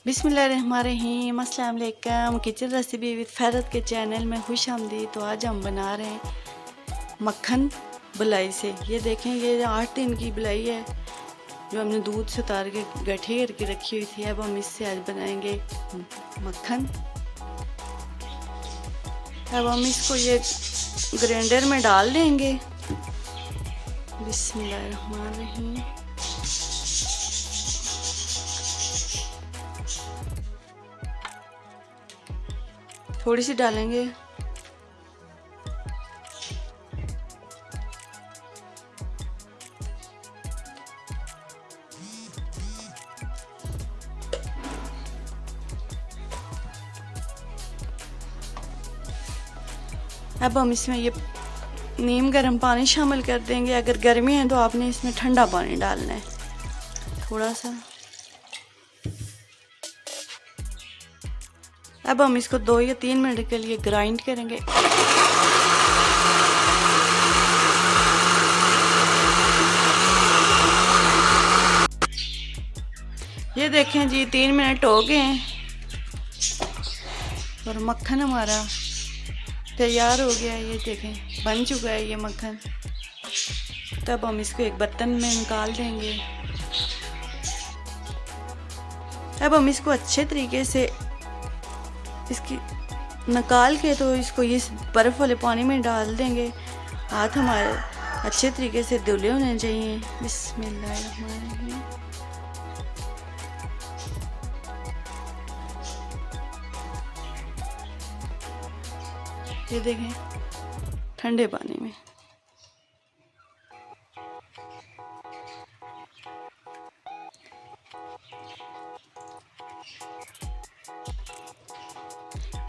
बिस्मिल्लाहिर्रहमानिर्रहीम, अस्सलाम वालेकुम। किचन रेसिपी विद फैरत के चैनल में खुश आमदीद। तो आज हम बना रहे हैं मक्खन बुलाई से। ये देखें, ये 8 दिन की बुलाई है जो हमने दूध से उतार के गठी करके रखी हुई थी। अब हम इससे आज बनाएंगे मक्खन। अब हम इसको ये ग्राइंडर में डाल देंगे। बिस्मिल्लाहिर्रहमानिर्रहीम। थोड़ी सी डालेंगे। अब हम इसमें ये नीम गर्म पानी शामिल कर देंगे। अगर गर्मी है तो आपने इसमें ठंडा पानी डालना है थोड़ा सा। अब हम इसको 2 या 3 मिनट के लिए ग्राइंड करेंगे। ये देखें जी, 3 मिनट हो गए हैं और मक्खन हमारा तैयार हो गया है। ये देखें, बन चुका है ये मक्खन। तब हम इसको एक बर्तन में निकाल देंगे। अब हम इसको अच्छे तरीके से इसकी निकाल के तो इसको इस बर्फ़ वाले पानी में डाल देंगे। हाथ हमारे अच्छे तरीके से धुले होने चाहिए। बिस्मिल्लाहिर्रहमानिर्रहीम। ये देखें, ठंडे पानी में।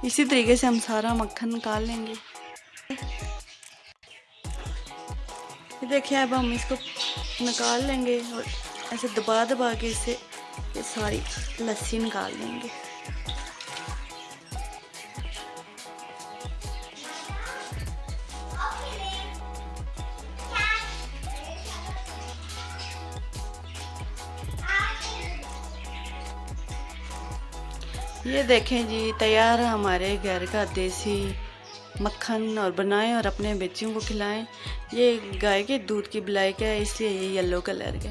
इसी तरीके से हम सारा मक्खन निकाल लेंगे। ये देखिए, अब हम इसको निकाल लेंगे और ऐसे दबा दबा के इससे ये सारी लस्सी निकाल लेंगे। ये देखें जी, तैयार है हमारे घर का देसी मक्खन। और बनाएं और अपने बच्चों को खिलाएं। ये गाय के दूध की बुलाई का है, इसलिए ये येलो कलर का।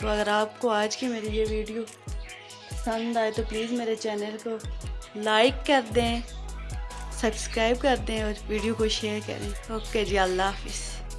तो अगर आपको आज की मेरी ये वीडियो पसंद आए तो प्लीज़ मेरे चैनल को लाइक कर दें, सब्सक्राइब कर दें और वीडियो को शेयर करें। ओके जी, अल्लाह हाफिज़।